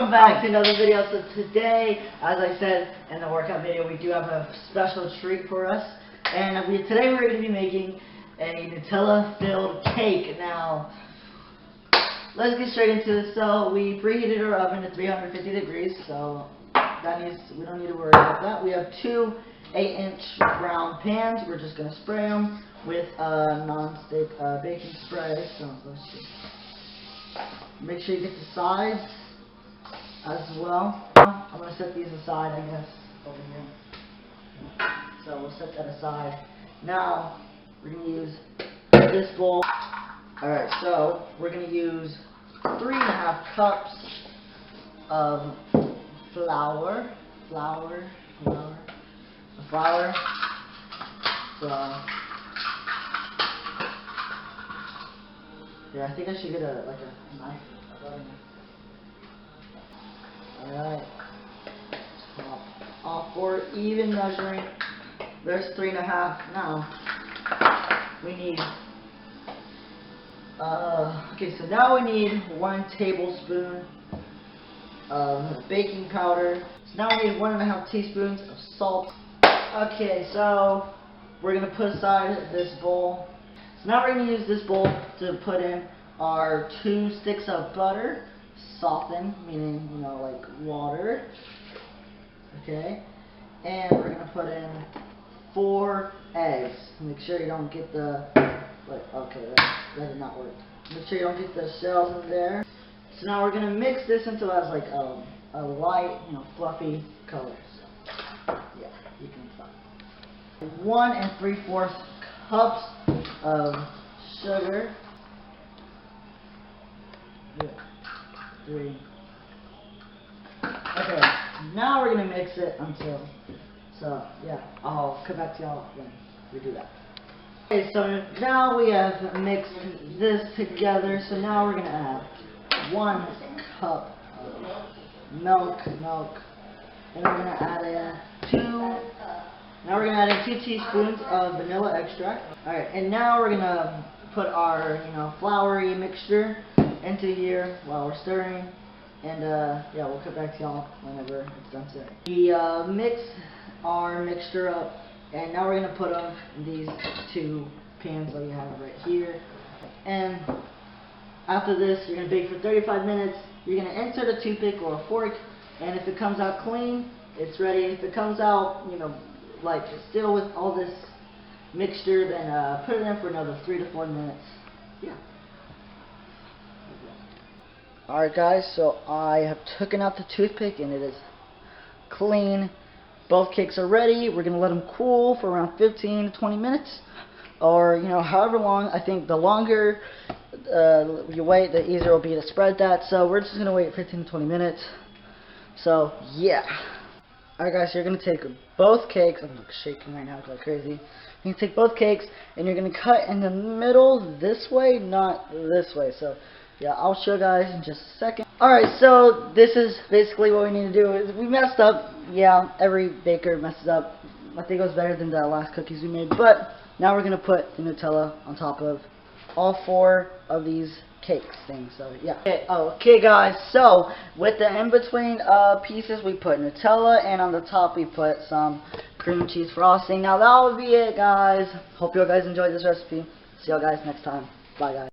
Welcome back to another video. So today, as I said in the workout video, we do have a special treat for us. And today we're going to be making a Nutella filled cake. Now, let's get straight into this. So we preheated our oven to 350 degrees. So we don't need to worry about that. We have two 8-inch round pans. We're just going to spray them with non-stick baking spray. So let's see. Make sure you get the sides as well. I'm going to set these aside, I guess, over here. So we'll set that aside. Now, we're going to use this bowl. Alright, so we're going to use 3.5 cups of flour. So, yeah, I think I should get a knife. Alright. All for even measuring. There's 3.5. Now we need okay, so now we need 1 tablespoon of baking powder. So now we need 1.5 teaspoons of salt. Okay, so we're gonna put aside this bowl. So now we're gonna use this bowl to put in our 2 sticks of butter. Softened, meaning, you know, like water. Okay, and we're gonna put in 4 eggs. Make sure you don't get the okay, that did not work. Make sure you don't get the shells in there. So now we're gonna mix this until it has like a light, you know, fluffy color. So yeah, you can find 1 3/4 cups of sugar. Yeah. 3. Okay, now we're gonna mix it until, so yeah, I'll come back to y'all when we do that. Okay, so now we have mixed this together, so now we're gonna add 1 cup of milk, and we're gonna add in 2 teaspoons of vanilla extract. Alright, and now we're gonna put our, you know, floury mixture into here while we're stirring, and yeah, we'll come back to y'all whenever it's done stirring. We mixed our mixture up, and now we're gonna put them in these 2 pans that we have right here. And after this, you're gonna bake for 35 minutes. You're gonna insert a toothpick or a fork, and if it comes out clean, it's ready. If it comes out, you know, like still with all this mixture, then put it in for another 3 to 4 minutes. Yeah. Alright guys, so I have taken out the toothpick and it is clean. Both cakes are ready. We're going to let them cool for around 15 to 20 minutes. Or, you know, however long. I think the longer you wait, the easier it will be to spread that. So we're just going to wait 15 to 20 minutes. So, yeah. Alright guys, so you're going to take both cakes. I'm shaking right now like crazy. You're going to take both cakes and you're going to cut in the middle this way, not this way. So, yeah, I'll show you guys in just a second. Alright, so this is basically what we need to do. Is we messed up. Yeah, every baker messes up. I think it was better than the last cookies we made. But now we're going to put the Nutella on top of all 4 of these cakes things. So, yeah. Okay, guys, so with the in-between pieces, we put Nutella, and on the top we put some cream cheese frosting. Now, that will be it, guys. Hope you guys enjoyed this recipe. See y'all guys next time. Bye, guys.